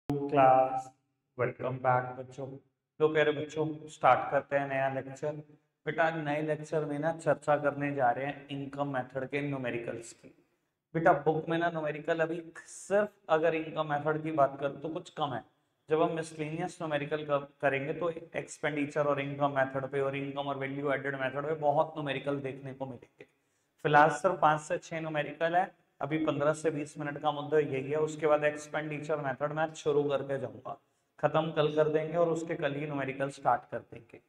Class welcome back बच्चों। तो प्यारे बच्चों, स्टार्ट करते हैं नया लेक्चर। बेटा आज नए लेक्चर में ना चर्चा करने जा रहे हैं इनकम मेथड के न्यूमेरिकल्स की। बेटा बुक में ना न्यूमेरिकल अभी सिर्फ अगर इनकम मेथड की बात करूँ तो कुछ कम है। जब हम मिसलेनियस न्यूमेरिकल करेंगे तो एक्सपेंडिचर और इनकम मेथड पे और इनकम और वैल्यू एडेड मेथड पे बहुत न्यूमेरिकल देखने को मिलेंगे। फिलहाल सिर्फ 5 से 6 न्यूमेरिकल है। अभी 15 से 20 मिनट का मुद्दा यही है। उसके बाद एक्सपेंडिचर मेथड मैं शुरू करके जाऊंगा, खत्म कल कर देंगे और उसके कल ही न्यूमेरिकल स्टार्ट कर देंगे।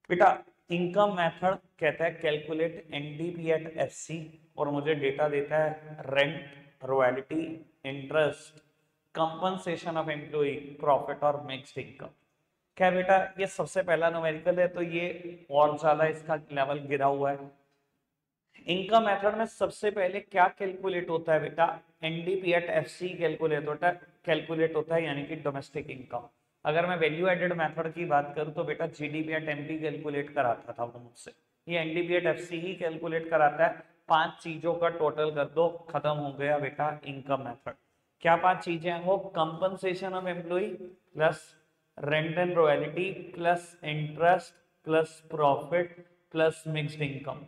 बेटा इनकम मेथड कहता है कैलकुलेट एनडीपी एट एफसी और मुझे डेटा देता है rent, royalty, interest, compensation of employ, profit और मिक्स्ड इनकम। क्या बेटा ये सबसे पहला न्यूमेरिकल है तो ये और ज्यादा इसका लेवल गिरा हुआ है। इनकम मेथड में सबसे पहले क्या कैलकुलेट होता है बेटा? एनडीपी एट एफसी कैलकुलेट होता है यानी कि डोमेस्टिक इनकम। अगर मैं वैल्यू एडेड मेथड की बात करूं तो बेटा जीडीपी एट एमपी कैलकुलेट कराता था वो मुझसे। ये NDP at FC he calculate कराता है। 5 चीजों का टोटल कर दो, खत्म हो गया बेटा इनकम मेथड। क्या 5 चीजें हैं वो? Compensation of employ plus rent and royalty plus interest plus profit plus mixed income.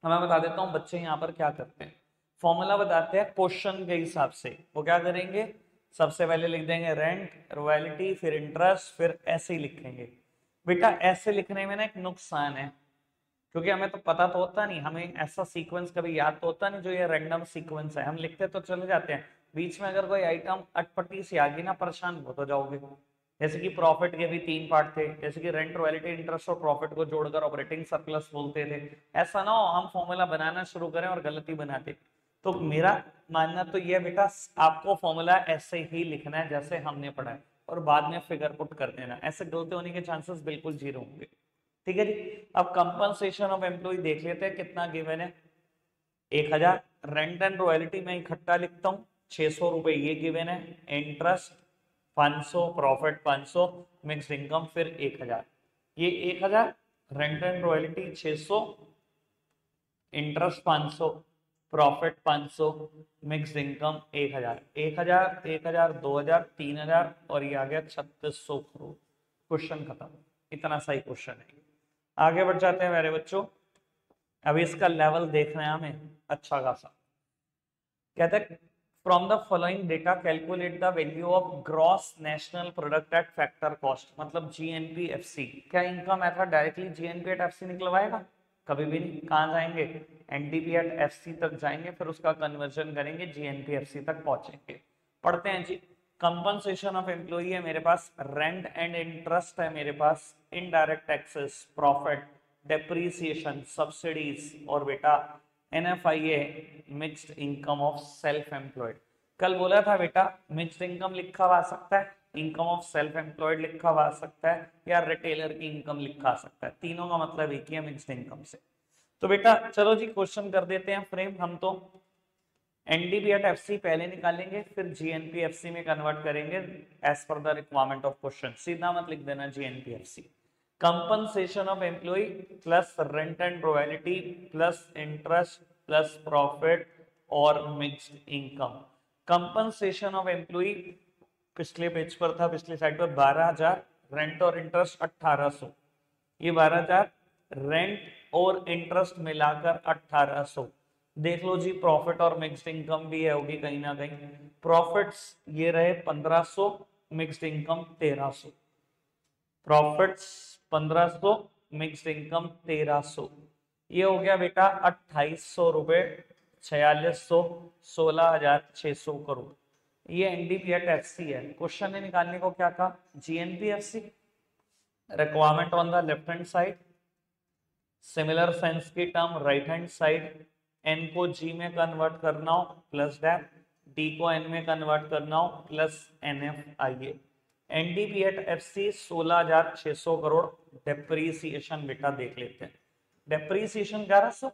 मैं बता देता हूँ बच्चे यहाँ पर क्या करते हैं। फॉर्मूला बताते हैं क्वेश्चन के हिसाब से। वो क्या करेंगे, सबसे पहले लिख देंगे रेंट, रॉयल्टी, फिर इंटरेस्ट, फिर ऐसे ही लिखेंगे। बेटा ऐसे लिखने में ना एक नुकसान है, क्योंकि हमें तो पता तो होता नहीं, हमें ऐसा सीक्वेंस कभी याद तो होता नहीं जो ये रैंडम सीक्वेंस है। हम लिखते तो चले जाते हैं, बीच में अगर कोई आइटम अटपटी सी आ गई ना परेशान हो तो जाओगे। जैसे कि प्रॉफिट के भी 3 पार्ट थे, जैसे कि रेंट, रॉयल्टी, इंटरेस्ट और प्रॉफिट को जोड़कर ऑपरेटिंग सरप्लस बोलते थे। ऐसा ना हो हम फॉर्मूला बनाना शुरू करें और गलती बनाते। तो मेरा मानना तो यह बेटा आपको फॉर्मूला ऐसे ही लिखना है जैसे हमने पढ़ा है और बाद में फिगर पुट कर देना। ऐसे गलती होने के चांसेस बिल्कुल जीरो होंगे। ठीक है जी। अब कंपनसेशन ऑफ एम्प्लॉय देख लेते हैं कितना गिवन है। 1000। रेंट एंड रॉयल्टी में इकट्ठा लिखता हूँ, 600 रुपए ये गिवन है। इंटरेस्ट 500, प्रॉफिट 500, मिक्स इनकम फिर 1000। ये 1000, rent and royalty 600, interest 500, profit 500, mix income 1000। 1000, 1000, 2000, 3000 और ये आ गया 3600 करोड़। क्वेश्चन खत्म। इतना सही क्वेश्चन है। आगे बढ़ जाते हैं मेरे बच्चों। अभी इसका लेवल देखना है हमें अच्छा खासा। कहते हैं from the following data calculate the value of gross national product at factor cost, मतलब जीएनपीएफसी। क्या इनका method directly GNP at FC निकलवाएगा? कभी भी नहीं। कहां जाएंगे? एनडीपी एट एफसी तक जाएंगे, फिर उसका कन्वर्जन करेंगे, जीएनपीएफसी तक पहुंचेंगे। पढ़ते हैं जी। कंपनसेशन ऑफ एम्प्लॉई है मेरे पास, रेंट एंड इंटरेस्ट है मेरे पास, indirect taxes, profit, depreciation, subsidies और बेटा NFIA mixed income of self employed. कल बोला था बेटा मिक्स्ड इनकम लिखा हुआ आ सकता है, इनकम ऑफ सेल्फ एम्प्लॉयड लिखा हुआ आ सकता है, या रिटेलर की इनकम लिखा आ सकता है। तीनों का मतलब एक ही है, मिक्स्ड इनकम से। तो बेटा चलो जी क्वेश्चन कर देते हैं फ्रेम हम तो। एनडीपी एट एफसी पहले निकालेंगे, फिर जीएनपीएफसी में कन्वर्ट करेंगे as per the requirement of question. सीधा मत लिख देना GNPFC. Compensation of employ plus rent and royalty plus interest plus profit और mixed income. Compensation of employ पिछले पेज पर था, पिछली साइड पर 12000, रेंट और इंटरेस्ट 1800। ये 12000 रेंट और इंटरेस्ट मिलाकर 1800। देख लो जी प्रॉफिट और मिक्स्ड इनकम भी है होगी कहीं ना कहीं। प्रॉफिट्स ये रहे 1500, mixed income 1300। Profits 1500, mixed income 1300। ये हो गया बेटा 2800 रुपए, 4600, 16600 करोड़। ये एनडीपीएट है। क्वेश्चन ने निकालने को क्या कहा? GNPFC. Requirement on the left hand side, similar sense की term right hand side. N को जी में कन्वर्ट करना हो प्लस दैट, डी को एन में कन्वर्ट करना हो plus N F I A. NDP at FC 16600 crore. Depreciation बेटा देख लेते हैं। Depreciation 1100,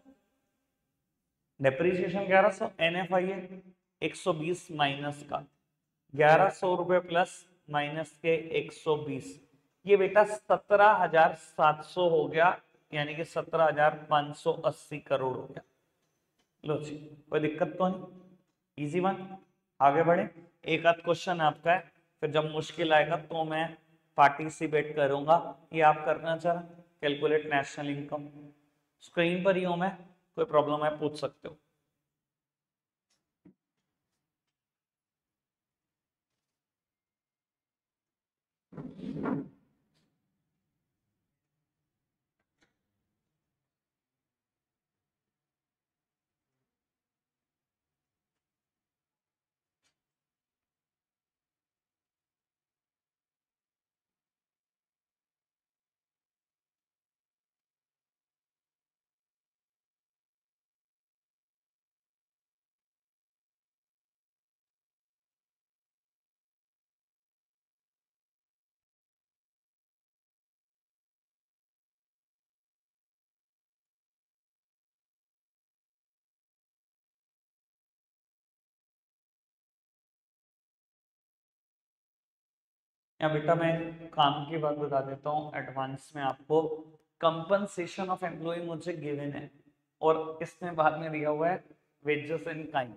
depreciation 1100, N F I A 120 minus का 1100 रुपए प्लस माइनस के 120। ये बेटा 17700 हो गया, यानी कि 17580 करोड़ हो गया। लो जी कोई दिक्कत तो नहीं, इजी वन। आगे बढ़े। एक आध क्वेश्चन आपका है फिर जब मुश्किल आएगा तो मैं पार्टिसिपेट करूंगा। ये आप करना चाह कैलकुलेट नेशनल इनकम, स्क्रीन पर ही हूं मैं, कोई प्रॉब्लम है पूछ सकते हो। या बेटा मैं काम की बात बता देता हूँ एडवांस में आपको। कंपनसेशन ऑफ एम्प्लॉय मुझे गिवन है और इसमें बाद में दिया हुआ है वेजेस इन काइंड।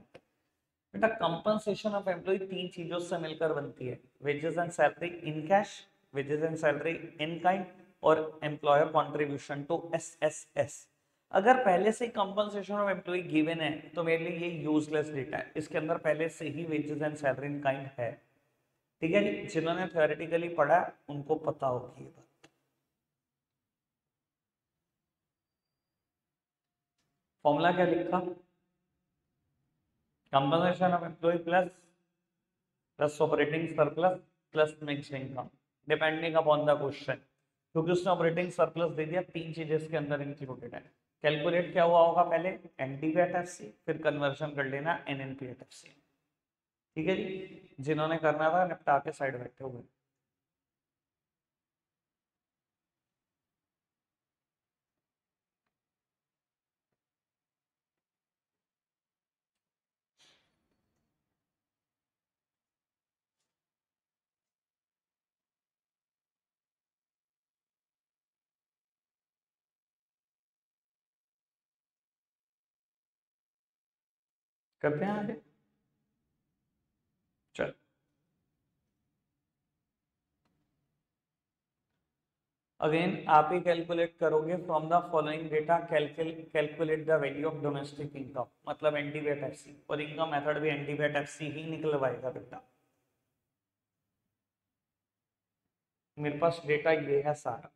बेटा कंपनसेशन ऑफ एम्प्लॉय तीन चीजों से मिलकर बनती है, wages and salary in cash, wages and salary in kind और एम्प्लॉयर कॉन्ट्रीब्यूशन टू एसएसएस। अगर पहले से ही कंपनसेशन ऑफ एम्प्लॉय गिवन है तो मेरे लिए ये यूजलेस डेटा है, इसके अंदर पहले से ही wages and salary in kind है। ठीक है जी, जिन्होंने थ्योरेटिकली पढ़ा उनको पता होगी ये बात। फॉर्मूला क्या लिखा, compensation of employ plus plus operating surplus plus mixed income depending upon the question. क्योंकि उसने ऑपरेटिंग सरप्लस दे दिया, तीन चीजें इसके अंदर इंक्लूडेड है। कैलकुलेट क्या हुआ होगा, पहले एनडीपीएटएफसी फिर कन्वर्जन कर लेना एनएनपीएटएफसी। ठीक है जी, जिन्होंने करना था निपटा के साइड बैठे हुए। करते हैं आगे, चल। अगेन आप ही कैलकुलेट करोगे from the following data, calculate the value of domestic income, मतलब एनडीपीएटएफसी, और इनका मेथड भी एनडीपीएटएफसी ही निकलवाएगा बेटा। मेरे पास डेटा ये है सारा,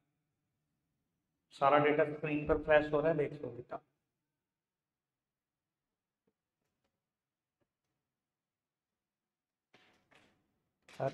सारा डेटा स्क्रीन पर फ्लैश हो रहा है, देख लो बेटा। सर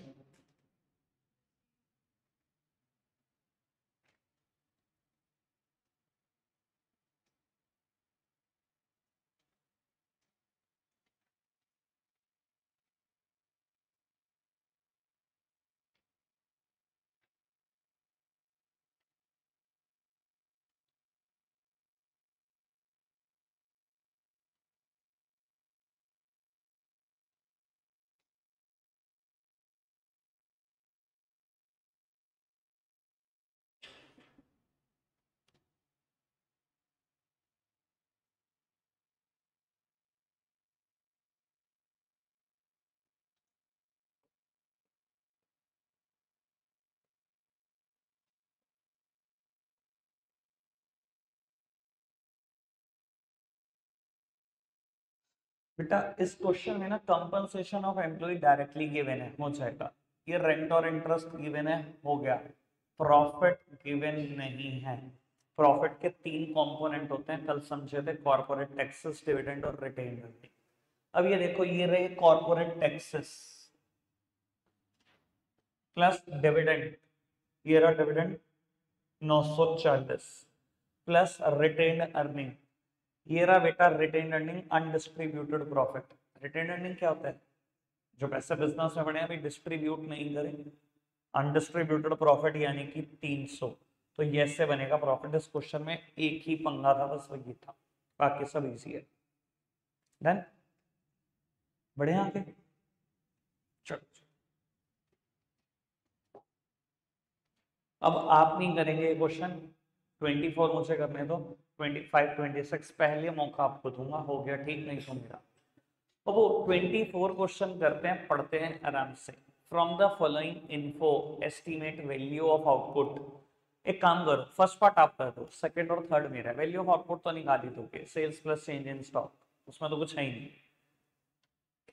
बेटा इस क्वेश्चन में ना compensation of employ directly given है, हो जाएगा। ये रेंट और इंटरेस्ट गिवन है, हो गया। प्रॉफिट गिवन नहीं है। प्रॉफिट के तीन कंपोनेंट होते हैं, कल समझे थे, कॉर्पोरेट टैक्सेस, डिविडेंड और रिटेन अर्निंग। अब ये देखो, ये रहे कॉर्पोरेट टैक्सेस प्लस डिविडेंड, ये रहा डिविडेंड 940 प्लस रिटेन अर्निंग, ये रहा बेटा retain earning undistributed profit. Retain earning क्या होता है, जो पैसे बिजनेस में बने अभी डिस्ट्रीब्यूट नहीं करेंगे, अनडिस्ट्रीब्यूटेड प्रॉफिट यानी कि 300। तो ये ऐसे बनेगा प्रॉफिट। इस क्वेश्चन में एक ही पंगा था, बस वही था, बाकी सब इजी है। डन, बढ़िया आगे चलो। अब आप नहीं करेंगे ये क्वेश्चन, 24 मुझे करने दो, 25 26 पहले मौका आपको दूंगा, हो गया ठीक, नहीं तो मेरा। अब वो 24 क्वेश्चन करते हैं, पढ़ते हैं आराम से। From the following info estimate value of output. एक काम करो, फर्स्ट पार्ट आप कर दो, सेकंड और थर्ड मेरा। वैल्यू ऑफ आउटपुट तो निकाल ही दोगे, sales plus change in stock, उसमें तो कुछ है ही नहीं।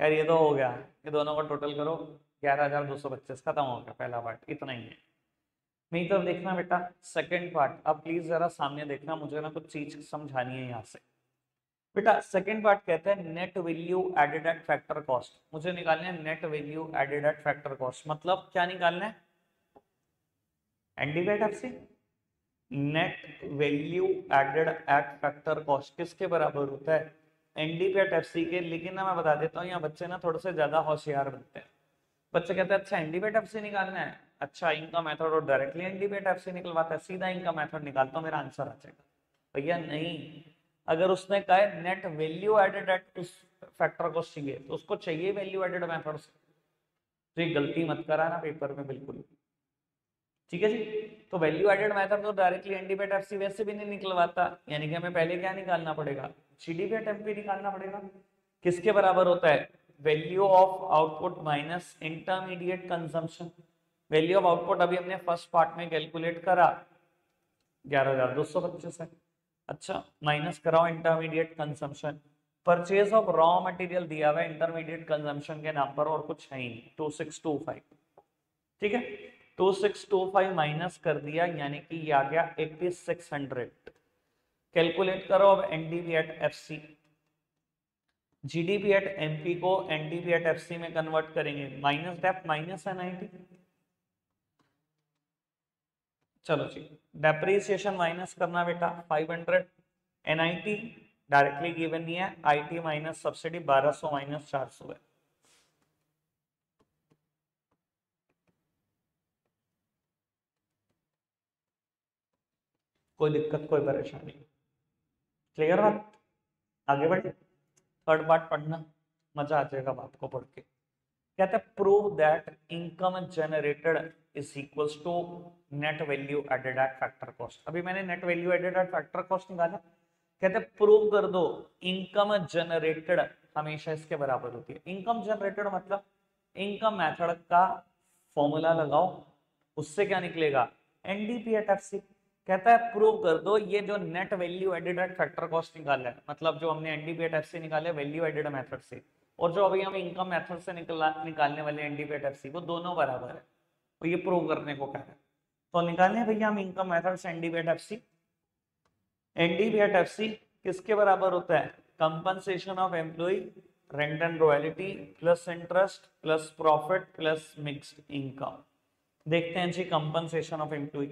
खैर ये तो हो गया, ये दोनों का टोटल करो 11,225, खत्म हो गया पहला पार्ट, इतना ही है। मेरी तरफ देखना बेटा, सेकंड पार्ट। अब प्लीज जरा सामने देखना, मुझे ना कुछ चीज समझानी है यहाँ से। बेटा सेकंड पार्ट कहते हैं net value added at factor cost. मुझे निकालना है net value added at factor cost. मतलब क्या निकालना है? NDV at net value added at factor cost किसके बराबर होता है? एनडीवीएट एफसी के। लेकिन ना मैं बता देता हूँ, यहाँ बच्चे ना थोड़े से ज्यादा होशियार बनते हैं। बच्चे कहते हैं अच्छा एनडीवीएट एफसी निकालना है, अच्छा इनका मेथड और डायरेक्टली एनडीवीएट एफसी निकलवाता है, सीधा इनका मेथड निकालता हूँ, मेरा आंसर आ जाएगा। भैया नहीं, अगर उसने कहा है नेट वैल्यू एडेड एट उस फैक्टर कॉस्ट चाहिए, तो उसको चाहिए वैल्यू एडेड मेथड से। तो ये गलती मत कराना पेपर में बिल्कुल, ठीक है जी। तो वैल्यू एडेड मेथड तो डायरेक्टली एनडीवीएट एफसी वैसे भी नहीं निकलवाता, यानी कि हमें पहले क्या निकालना पड़ेगा? जीडीवीएट एमपी निकालना पड़ेगा। किसके बराबर होता है? Value of output minus intermediate consumption. Value of output अभी हमने फर्स्ट पार्ट में कैलकुलेट करा, 11,225 है। अच्छा माइनस कराओ intermediate consumption. Purchase of raw material दिया हुआ है इंटरमीडिएट कंजम्पशन के नाम पर, और कुछ है ही नहीं, 2625। ठीक है, 2625 माइनस कर दिया, यानी कि ये आ गया 8600। कैलकुलेट करो अब NDV at FC. GDP at MP को एनडीवी एट एफसी में कन्वर्ट करेंगे, माइनस डेप माइनस है 90। चलो जी, डेप्रिसिएशन माइनस करना बेटा 500। एनआईटी डायरेक्टली गिवन नहीं है, आईटी माइनस सब्सिडी 1200 माइनस 400 है। कोई दिक्कत कोई परेशानी? क्लियर बात? आगे बढ़े, थर्ड पार्ट पढ़ना, मजा आ जाएगा आपको पढ़ के। कहते हैं prove that income generated is equals to net value added at factor cost. अभी मैंने net value added at factor cost निकाला। कहते हैं प्रूव कर दो इनकम जनरेटेड हमेशा इसके बराबर होती है। इनकम जनरेटेड मतलब इनकम मेथड का फॉर्मूला लगाओ, उससे क्या निकलेगा? एनडीपीएटएफसी। कहता है प्रूव कर दो ये जो net value added at factor cost निकाला है, मतलब जो हमने एनडीपीएटएफसी निकाले वैल्यू एडेड मेथड से, और जो अभी हम इनकम मेथड से निकालने वाले एनडीपीएटएफसी, वो दोनों बराबर है। तो ये प्रूव करने को कह रहा है, तो निकालने भैया हम इनकम मेथड से एनडीपीएटएफसी। एनडीपीएटएफसी किसके बराबर होता है? Compensation of employ, rent and royalty plus interest plus profit plus mixed income. देखते हैं जी कंपनसेशन ऑफ एम्प्लॉय।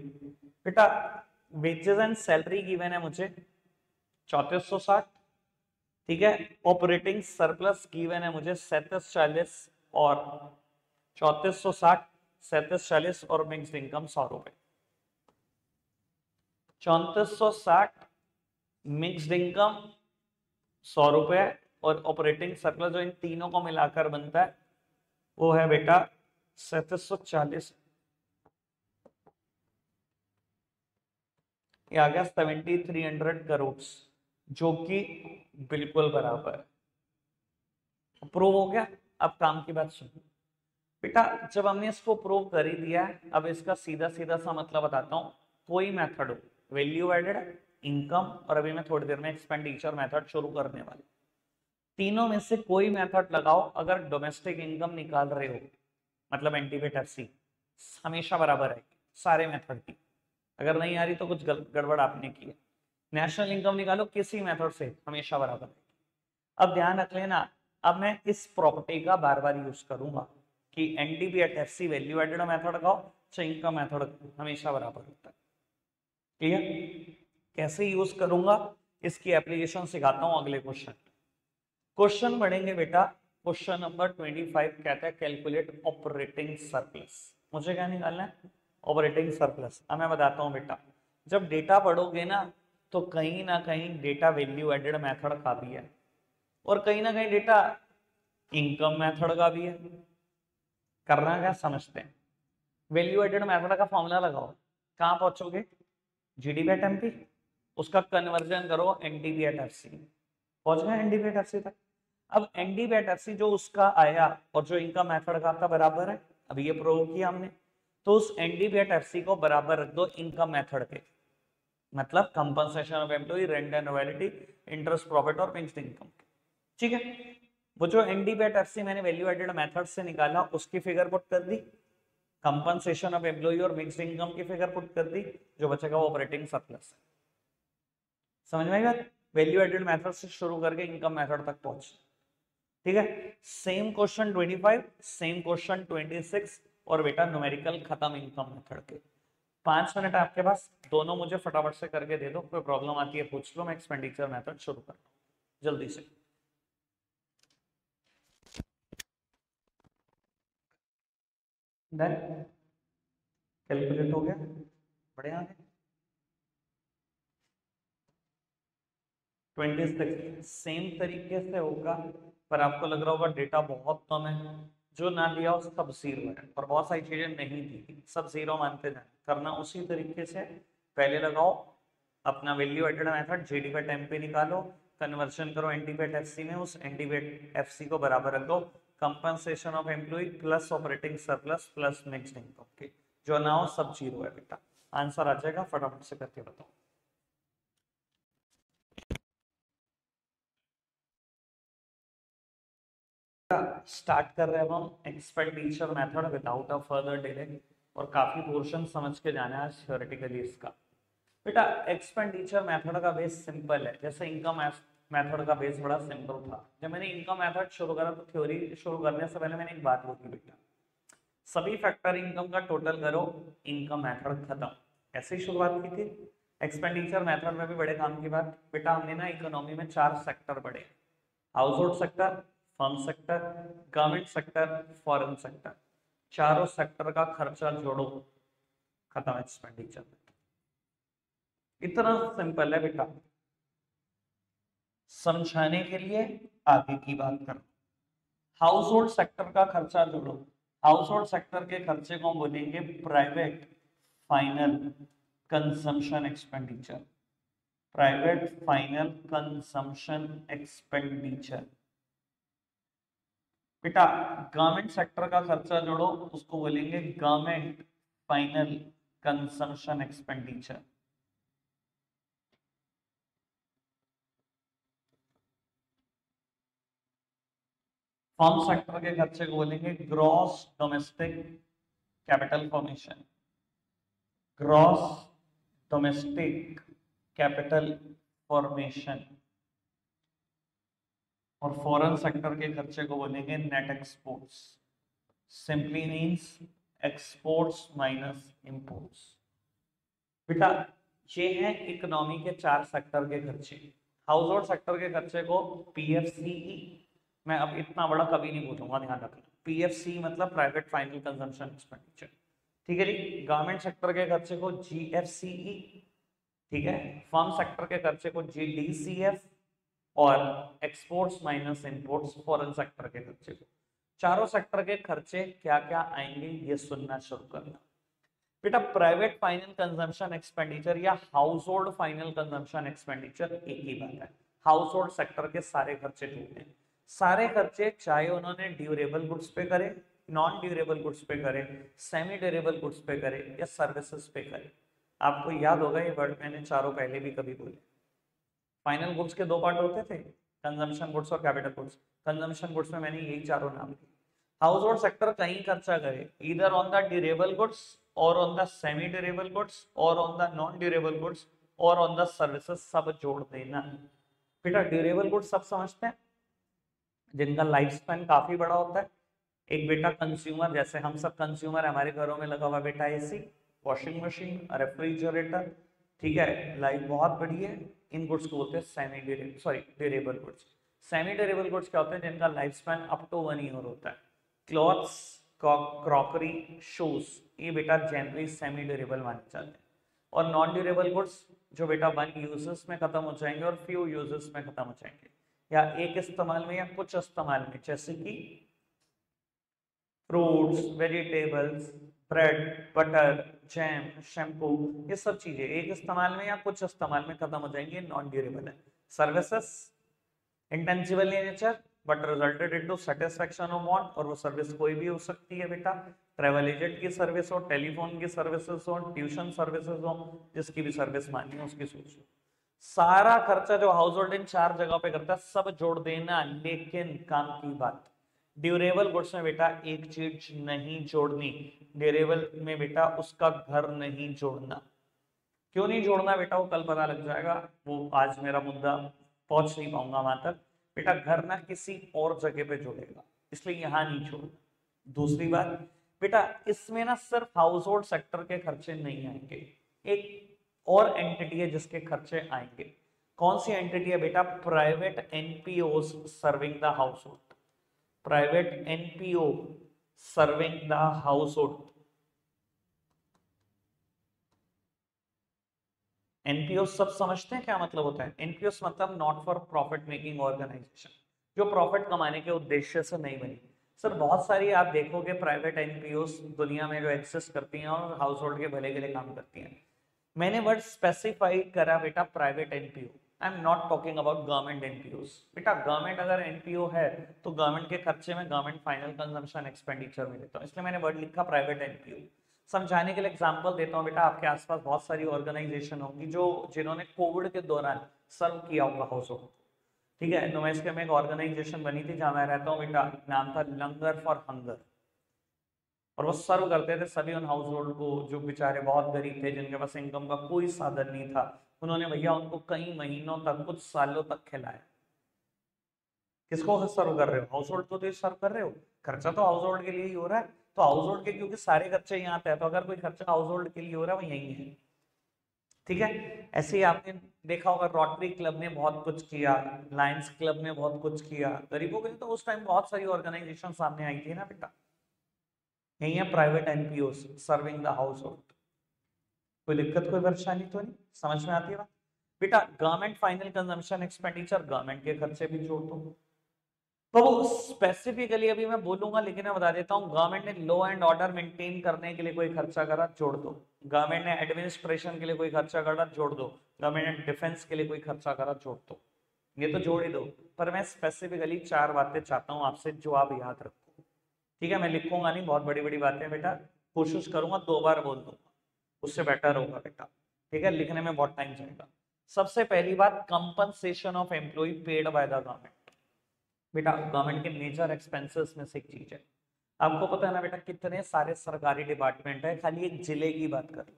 बेटा वेजेस एंड सैलरी गिवन है मुझे 3460, ठीक है। ऑपरेटिंग सरप्लस गिवन है मुझे 3740 और 3460, 3740 और मिक्स्ड इनकम 100 रुपए। 3460 मिक्स्ड इनकम 100 रुपए और ऑपरेटिंग सरप्लस, जो इन तीनों को मिलाकर बनता है वो है बेटा 3740। ये आ गया 7300 करोड़, जो कि बिल्कुल बराबर है। प्रूव हो गया। अब काम की बात सुनो बेटा, जब हमने इसको प्रूव कर ही दिया है, अब इसका सीधा सीधा सा मतलब बताता हूँ। कोई मेथड हो, वैल्यू एडेड, इनकम, और अभी मैं थोड़ी देर में एक्सपेंडिचर मेथड शुरू करने वाला, तीनों में से कोई मेथड लगाओ। अगर डोमेस्टिक इनकम निकाल रहे हो, मतलब एनटीपीएटएफसी, हमेशा बराबर है सारे मेथड की। अगर नहीं आ रही तो कुछ गड़बड़ आपने की है। नेशनल इनकम निकालो किसी मेथड से, हमेशा बराबर है। अब ध्यान रख लेना, अब मैं इस प्रॉपर्टी का बार बार यूज करूंगा कि एनडीपीएटएफसी वैल्यू एडेड मेथड का चाहे इनकम मेथड हमेशा बराबर होता है। क्लियर? कैसे यूज करूंगा इसकी एप्लीकेशन सिखाता हूं अगले क्वेश्चन। क्वेश्चन बढ़ेंगे बेटा, क्वेश्चन नंबर 25 कहता है कैलकुलेट ऑपरेटिंग सरप्लस। मुझे क्या निकालना है? Operating surplus. अब मैं बताता हूँ बेटा, जब डेटा पढ़ोगे ना तो कहीं ना कहीं डेटा वैल्यू एडेड मेथड का भी है और कहीं ना कहीं डेटा इनकम मेथड का भी है। करना क्या समझते हैं। वैल्यू एडेड मेथड का फॉर्मूला लगाओ, कहां पहुंचोगे? जीडीपी एमपी, उसका कन्वर्जन करो एनडीपीएटएफसी, पहुंच गए एनडीपीएटएफसी तक। अब एनडीपीएटएफसी जो उसका आया और जो इनका मेथड का था बराबर है, अभी ये प्रूव किया हमने। तो उस एनडीबीएट एफसी को बराबर रख दो इनकम मेथड के, मतलब compensation of employ, rent and royalty, interest, profit और फिक्स्ड इनकम। ठीक है, वो जो एनडीबीएट एफसी मैंने वैल्यू एडेड मेथड से निकाला उसकी फिगर पुट कर दी, कंपनसेशन ऑफ एम्प्लॉय और मिक्स्ड इनकम की फिगर पुट कर दी, जो बचेगा वो ऑपरेटिंग सरप्लस है। समझ में आई बात? वैल्यू एडेड मेथड से शुरू करके इनकम मेथड तक पहुंच। ठीक है, सेम क्वेश्चन 25, सेम क्वेश्चन 26 और बेटा न्यूमेरिकल खत्म इनकम मेथड के। 5 मिनट आपके पास, दोनों मुझे फटाफट से करके दे दो, कोई प्रॉब्लम आती है पूछ लो, मैं एक्सपेंडिचर मेथड शुरू कर जल्दी से। डन, कैलकुलेट हो गया, बढ़िया है। 26 सेम तरीके से होगा, पर आपको लग रहा होगा डेटा बहुत कम है, जो ना लिया हो सब जीरो है, और बहुत सारी चीजें नहीं दी, सब जीरो मानते जाए। करना उसी तरीके से, पहले लगाओ अपना वैल्यू एडेड मेथड, जीडी पे टेम्प पे निकालो, कन्वर्शन करो एनडीबीएट एफसी में, उस एनडीबीएट एफसी को बराबर रख दो compensation of employ plus operating surplus plus mixed income के, जो ना हो सब जीरो है बेटा। आंसर आ जाएगा, फटाफट से करके बताओ। स्टार्ट कर रहे हैं हम expenditure method without a further delay, और काफी पोर्शन समझ के जाना है थ्योरेटिकली इसका। बेटा एक्सपेंडिचर मेथड का बेस सिंपल है, जैसे इनकम मेथड का बेस बड़ा सिंपल था। जब मैंने इनकम मेथड शुरू करा तो थ्योरी शुरू करने से पहले मैंने एक बात बोली बेटा, सभी फैक्टर इनकम का टोटल करो, इनकम मेथड खत्म। ऐसे ही शुरुआत की थी। एक्सपेंडिचर मेथड में भी बड़े काम की बात बेटा, हमने ना इकोनॉमी में 4 सेक्टर पढ़े, house hold sector, firm sector, government sector, foreign sector. चारों सेक्टर का खर्चा जोड़ो, खत्म एक्सपेंडिचर। इतना सिंपल है बेटा, समझाने के लिए आगे की बात करो। हाउस होल्ड सेक्टर का खर्चा जोड़ो, हाउस होल्ड सेक्टर के खर्चे को हम बोलेंगे private final consumption expenditure, private final consumption expenditure. बेटा गवर्नमेंट सेक्टर का खर्चा जोड़ो, उसको बोलेंगे government final consumption expenditure. Firm sector के खर्चे को बोलेंगे gross domestic capital formation, gross domestic capital formation. और फॉरेन सेक्टर के खर्चे को बोलेंगे net exports, simply means exports minus imports. बेटा ये है इकोनॉमी के 4 सेक्टर के खर्चे। हाउस होल्ड सेक्टर के खर्चे को पीएफसीई, मैं अब इतना बड़ा कभी नहीं बोलूंगा, ध्यान रखना, पीएफसी मतलब प्राइवेट फाइनल कंजम्पशन एक्सपेंडिचर। ठीक है जी। गवर्नमेंट सेक्टर के खर्चे को जीएफसीई, ठीक है। फर्म सेक्टर के खर्चे को जीडीसीएफ, और exports minus imports foreign sector के खर्चे को। चारों सेक्टर के खर्चे क्या क्या आएंगे ये सुनना शुरू करना बेटा। प्राइवेट फाइनल कंजम्पशन एक्सपेंडिचर या house hold final consumption expenditure एक ही बात है। हाउस होल्ड सेक्टर के सारे खर्चे जोड़ते हैं, सारे खर्चे, चाहे उन्होंने ड्यूरेबल गुड्स पे करे, नॉन ड्यूरेबल गुड्स पे करे, सेमी ड्यूरेबल गुड्स पे करे या सर्विसेज पे करे। आपको याद होगा ये वर्ड मैंने चारों पहले भी कभी बोले। फाइनल गुड्स के 2 पार्ट होते थे, कंजम्पशन गुड्स और कैपिटल गुड्स। कंजम्पशन गुड्स में मैंने यही चारों नाम लिए। हाउस होल्ड सेक्टर कहीं खर्चा करे, इधर ऑन द ड्यूरेबल गुड्स और on the semi durable goods और on the non durable goods और ऑन द सर्विसेज, सब जोड़ देना। बेटा ड्यूरेबल गुड्स सब समझते हैं, जिनका लाइफ स्पैन काफी बड़ा होता है। एक बेटा कंज्यूमर, जैसे हम सब कंज्यूमर, हमारे घरों में लगा हुआ बेटा एसी, वॉशिंग मशीन, रेफ्रिजरेटर, ठीक है, लाइफ बहुत बड़ी है। इन गुड्स को बोलते हैं semi durable, sorry durable goods. Semi durable goods क्या होते हैं, जिनका life span up to 1 year होता है। क्लॉथ्स, क्रॉकरी, शूज, ये बेटा जनरली सेमी ड्यूरेबल माने जाते हैं। और नॉन ड्यूरेबल गुड्स जो बेटा 1 यूजेस में खत्म हो जाएंगे और फ्यू यूजेस में खत्म हो जाएंगे, या एक इस्तेमाल में या कुछ इस्तेमाल में, जैसे कि fruits, vegetables, bread, butter, jam, shampoo, ये सब चीजें एक इस्तेमाल में या कुछ इस्तेमाल में खत्म हो जाएंगे, नॉन ड्यूरेबल है। Services intangible in nature but resulted into satisfaction of want, और वो सर्विस कोई भी हो सकती है बेटा, ट्रेवल एजेंट की सर्विस हो, टेलीफोन की सर्विसेज हो, ट्यूशन सर्विसेज हो, जिसकी भी सर्विस माननी है उसकी सोच लो। सारा खर्चा जो हाउस होल्ड इन 4 जगह पे करता है सब जोड़ देना, लेकिन काम की बात, ड्यूरेबल गुड्स में बेटा एक चीज नहीं जोड़नी, ड्यूरेबल में बेटा उसका घर नहीं जोड़ना। क्यों नहीं जोड़ना बेटा, वो कल पता लग जाएगा, वो आज मेरा मुद्दा पहुंच नहीं पाऊंगा वहां तक। बेटा घर ना किसी और जगह पे जोड़ेगा, इसलिए यहां नहीं छोड़ना। दूसरी बात बेटा, इसमें ना सिर्फ हाउस होल्ड सेक्टर के खर्चे नहीं आएंगे, एक और एंटिटी है जिसके खर्चे आएंगे। कौन सी एंटिटी है बेटा? Private NPO serving the household, private NPO serving the household. NPO सब समझते हैं क्या मतलब होता है? एनपीओ मतलब not for profit making organisation, जो प्रॉफिट कमाने के उद्देश्य से नहीं बनी। सर बहुत सारी आप देखोगे प्राइवेट एनपीओ दुनिया में जो एग्जिस्ट करती हैं और हाउस होल्ड के भले के लिए काम करती हैं। मैंने वर्ड स्पेसिफाई करा बेटा private NPO, I am not talking about government NPO. बेटा गवर्नमेंट अगर एनपीओ है तो गवर्नमेंट के खर्चे में गवर्नमेंट फाइनल कंजम्पशन एक्सपेंडिचर में लेता हूँ, इसलिए मैंने वर्ड लिखा प्राइवेट एनपीओ। समझाने के लिए एग्जांपल देता हूँ बेटा, आपके आसपास बहुत सारी ऑर्गेनाइजेशन होंगी जो जिन्होंने कोविड के दौरान सर्व किया होगा हाउस होल्ड। ठीक है, नोएडा में एक ऑर्गेनाइजेशन बनी थी जहां मैं रहता हूँ बेटा, नाम था लंगर फॉर हंगर, और वो सर्व करते थे सभी उन हाउस होल्ड को जो बेचारे बहुत गरीब थे, जिनके पास इनकम का कोई साधन नहीं था। उन्होंने भैया उनको कई महीनों तक, कुछ सालों तक खिलाया। किसको सर्व कर रहे हो? हाउस होल्ड को तो सर्व कर रहे हो, खर्चा तो हाउस होल्ड के लिए ही हो रहा है। तो हाउस होल्ड के क्योंकि सारे खर्चे यहाँ आते हैं, तो अगर कोई खर्चा हाउस होल्ड के लिए हो रहा है वो यही है। ठीक है, ऐसे ही आपने देखा होगा रोटरी क्लब ने बहुत कुछ किया, लायंस क्लब ने बहुत कुछ किया गरीबों के लिए, तो उस टाइम बहुत सारी ऑर्गेनाइजेशन सामने आई थी ना बेटा। यही है private NPO serving the house hold. कोई दिक्कत कोई परेशानी तो नहीं, समझ में आती है बात? बेटा government final consumption expenditure, government के खर्चे भी जोड़ दो। तो स्पेसिफिकली अभी मैं बोलूंगा, लेकिन मैं बता देता हूँ, गवर्नमेंट ने लॉ एंड ऑर्डर मेंटेन करने के लिए कोई खर्चा करा, जोड़ दो। गवर्नमेंट ने एडमिनिस्ट्रेशन के लिए कोई खर्चा करा, जोड़ दो। गवर्नमेंट ने डिफेंस के लिए कोई खर्चा करा, जोड़ दो। ये तो जोड़ ही दो, पर मैं स्पेसिफिकली 4 बातें चाहता हूँ आपसे जो आप याद रखो। ठीक है, मैं लिखूंगा नहीं, बहुत बड़ी बड़ी बातें बेटा, कोशिश करूंगा 2 बार बोल दूंगा, उससे बेटर होगा बेटा। ठीक है, लिखने में बहुत टाइम जाएगा। सबसे पहली बात, compensation of employ paid by the government. बेटा गवर्नमेंट के मेजर एक्सपेंसेस में से एक चीज है। आपको पता है ना बेटा, कितने सारे सरकारी डिपार्टमेंट है, खाली एक जिले की बात कर लो,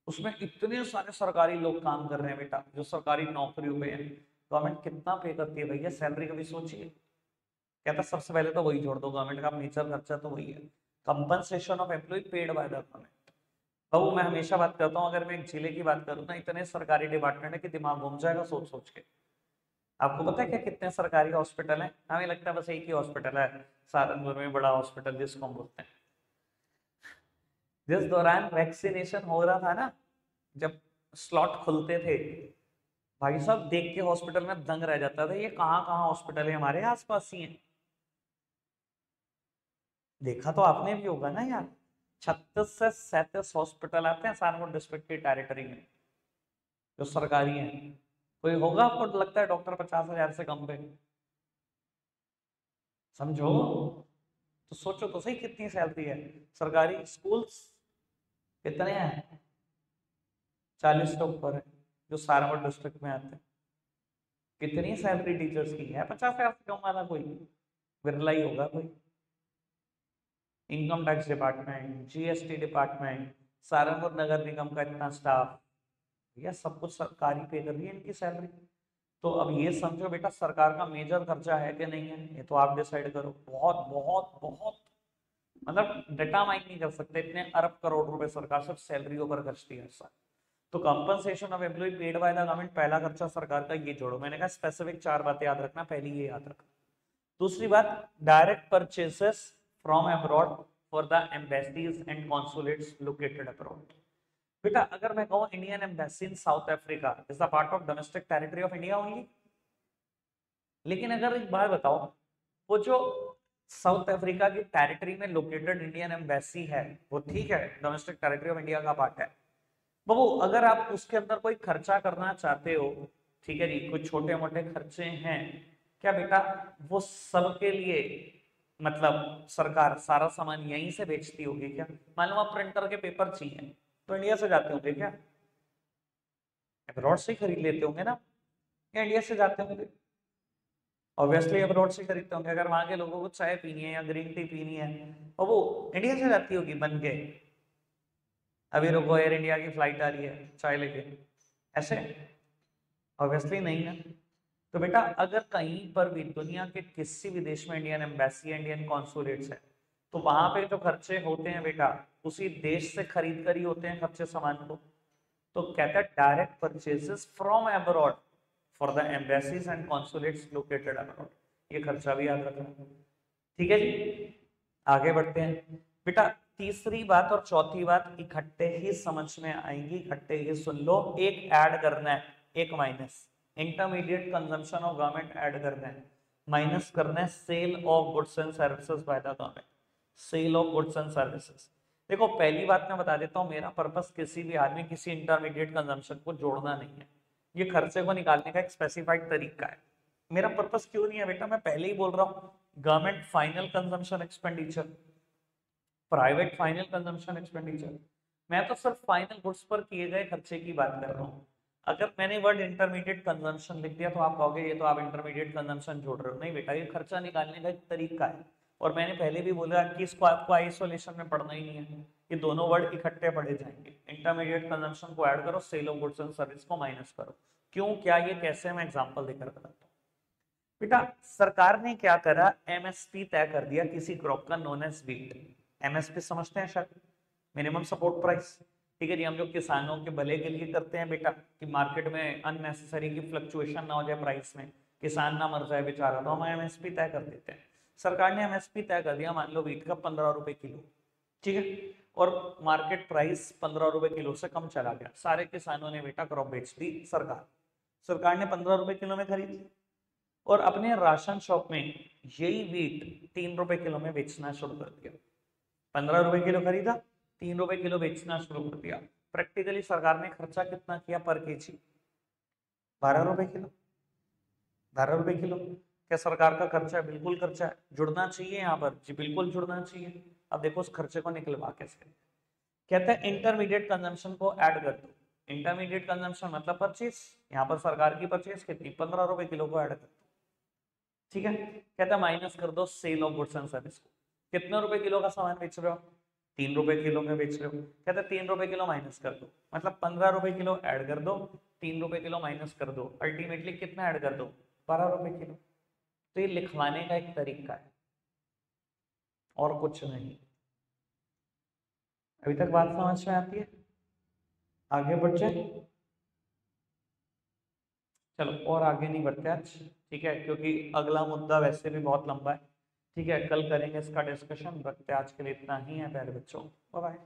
उसमें इतने सारे सरकारी लोग काम कर रहे हैं बेटा, जो सरकारी नौकरियों पे हैं। गवर्नमेंट कितना पे करती है भैया सैलरी, कभी सोचिए। कहता सबसे पहले तो वही जोड़ दो, गवर्नमेंट का मेजर खर्चा तो वही है, compensation of employ paid by the government. बाबू मैं हमेशा बात करता हूँ, अगर मैं एक जिले की बात करूँ ना, इतने सरकारी डिपार्टमेंट है कि दिमाग घूम जाएगा सोच सोच के। आपको पता है क्या कितने सरकारी हॉस्पिटल हैं? हमें लगता है बस एक ही हॉस्पिटल है सहारनपुर में, बड़ा हॉस्पिटल जिसको हम बोलते हैं। जिस दौरान वैक्सीनेशन हो रहा था ना, जब स्लॉट खुलते थे, भाई साहब देख के हॉस्पिटल में दंग रह जाता था, ये कहाँ कहाँ हॉस्पिटल है, हमारे आसपास ही है। देखा तो आपने भी होगा ना यार, 36 से 37 हॉस्पिटल आते हैं सहारनपुर डिस्ट्रिक्ट की टेरिटरी में, जो सरकारी हैं। कोई होगा आपको लगता है डॉक्टर 50,000 से कम पे? समझो, तो सोचो तो सही कितनी सैलरी है। सरकारी स्कूल्स कितने हैं? 40 के ऊपर है, जो सहारनपुर डिस्ट्रिक्ट में आते हैं। कितनी सैलरी टीचर्स की है? 50,000 से कम वाला कोई बिरला ही होगा कोई। Income tax department, GST department, Saharanpur नगर निगम का इतना स्टाफ, यह सब कुछ सरकारी पे कर रही है इनकी सैलरी। तो अब ये समझो बेटा, सरकार का मेजर खर्चा है कि नहीं है, ये तो आप डिसाइड करो। बहुत बहुत बहुत, मतलब डिटरमाइन नहीं कर सकते, इतने अरब करोड़ रुपए सरकार सिर्फ सैलरियों पर खर्चती है सर। तो compensation of employ paid by the government, पहला खर्चा सरकार का, ये जोड़ो। मैंने कहा स्पेसिफिक 4 बातें याद रखना, पहली ये याद रखना। दूसरी बात, direct purchases from abroad for the embassies and consulates located abroad. बेटा अगर मैं कहूं Indian embassy in south Africa is the part of domestic territory of India only, लेकिन अगर एक बात बताओ, वो जो साउथ अफ्रीका की टेरिटरी में लोकेटेड इंडियन एम्बेसी है, वो ठीक है डोमेस्टिक टेरिटरी ऑफ इंडिया का पार्ट है। बाबू अगर आप उसके अंदर कोई खर्चा करना चाहते हो, ठीक है जी, कुछ छोटे मोटे खर्चे हैं क्या बेटा, वो सबके लिए मतलब सरकार सारा सामान यहीं से बेचती होगी क्या? मान लो आप प्रिंटर के पेपर चाहिए तो इंडिया से जाते होंगे क्या? अब्रॉड से खरीद लेते होंगे ना, या इंडिया से जाते होंगे? ऑब्वियसली अब्रॉड से खरीदते होंगे। अगर वहां के लोगों को चाय पीनी है या ग्रीन टी पीनी है और वो इंडिया से जाती होगी बन के, अभी रुको एयर इंडिया की फ्लाइट आ रही है चाय लेके, ऐसे? ऑब्वियसली नहीं ना। तो बेटा अगर कहीं पर भी दुनिया के किसी भी देश में इंडियन एम्बेसी इंडियन कॉन्सुलेट्स है तो वहां पे जो खर्चे होते हैं बेटा उसी देश से खरीद कर ही होते हैं खर्चे सामान को। तो कहता है direct purchases from abroad for the embassies and consulates located abroad, ये खर्चा भी याद रखना। ठीक है जी, आगे बढ़ते हैं बेटा। तीसरी बात और चौथी बात इकट्ठे ही समझ में आएंगी, इकट्ठे ही सुन लो। एक ऐड करना है, एक minus. Intermediate consumption of government add करना है, माइनस करना है sale of goods and services by the government, sale of goods and services. देखो पहली बात मैं बता देता हूँ, मेरा पर्पस किसी भी आदमी किसी इंटरमीडिएट कंजम्पशन को जोड़ना नहीं है, ये खर्चे को निकालने का एक स्पेसिफाइड तरीका है। मेरा पर्पस क्यों नहीं है बेटा, मैं पहले ही बोल रहा हूँ, government final consumption expenditure, private final consumption expenditure, मैं तो सिर्फ फाइनल गुड्स पर किए गए खर्चे की बात कर रहा हूँ। अगर मैंने वर्ड इंटरमीडिएट कंजम्पशन लिख दिया तो आप कहोगे ये तो आप इंटरमीडिएट कंजम्पशन जोड़ रहे हो। नहीं बेटा, ये खर्चा निकालने का एक तरीका है, और मैंने पहले भी बोला कि इसको आपको आइसोलेशन में पढ़ना ही नहीं है, ये दोनों वर्ड इकट्ठे पढ़े जाएंगे। इंटरमीडिएट कंजम्पशन को ऐड करो, sale of goods and service को माइनस करो। क्यों, क्या, ये कैसे, मैं एग्जांपल देकर बताता हूँ। बेटा सरकार ने क्या करा, एमएसपी तय कर दिया किसी क्रॉप का, नोन एज व्हीट। एमएसपी समझते हैं शायद, मिनिमम सपोर्ट प्राइस। ठीक है जी, हम जो किसानों के भले के लिए करते हैं बेटा, कि मार्केट में अननेसेसरी की फ्लक्चुएशन ना हो जाए प्राइस में, किसान ना मर जाए बेचारा, तो हम एमएसपी तय कर देते हैं। सरकार ने एमएसपी तय कर दिया, मान लो व्हीट का 15 रुपए किलो, ठीक है, और मार्केट प्राइस 15 रुपए किलो से कम चला गया, सारे किसानों ने बेटा क्रॉप बेच दी। सरकार ने 15 रुपए किलो में खरीद ली, और अपने राशन शॉप में यही व्हीट 3 रुपए किलो में बेचना शुरू कर दिया। 15 रुपए किलो खरीदा, 3 रुपए किलो बेचना शुरू कर दिया। प्रैक्टिकली सरकार ने खर्चा कितना किया पर केजी? 12 रुपए किलो। 12 रुपए किलो क्या सरकार का खर्चा है? बिल्कुल खर्चा है, जुड़ना चाहिए यहाँ पर जी, बिल्कुल जुड़ना चाहिए। अब देखो उस खर्चे को निकलवा कैसे। कहते हैं इंटरमीडिएट कंजम्पशन को ऐड कर दो। इंटरमीडिएट कंजम्पशन मतलब परचेज, यहाँ पर सरकार की परचेज कितनी, 15 रुपए किलो को ऐड कर दो। ठीक है, कहता है माइनस कर दो sale of goods and service को। कितने रुपए किलो का सामान बेच रहे हो? 3 रुपए किलो में बेच रहे हो। कहता है 3 रुपए किलो माइनस कर दो, मतलब 15 रुपए किलो ऐड कर दो, 3 रुपए किलो माइनस कर दो, अल्टीमेटली कितना ऐड कर दो? 12 रुपए किलो। तो ये लिखवाने का एक तरीका है और कुछ नहीं। अभी तक बात समझ में आती है? आगे बढ़ जाए, चलो और आगे नहीं बढ़ते आज, ठीक है, क्योंकि अगला मुद्दा वैसे भी बहुत लंबा है। ठीक है, कल करेंगे इसका डिस्कशन, रखते आज के लिए इतना ही है प्यारे बच्चों, बाय बाय।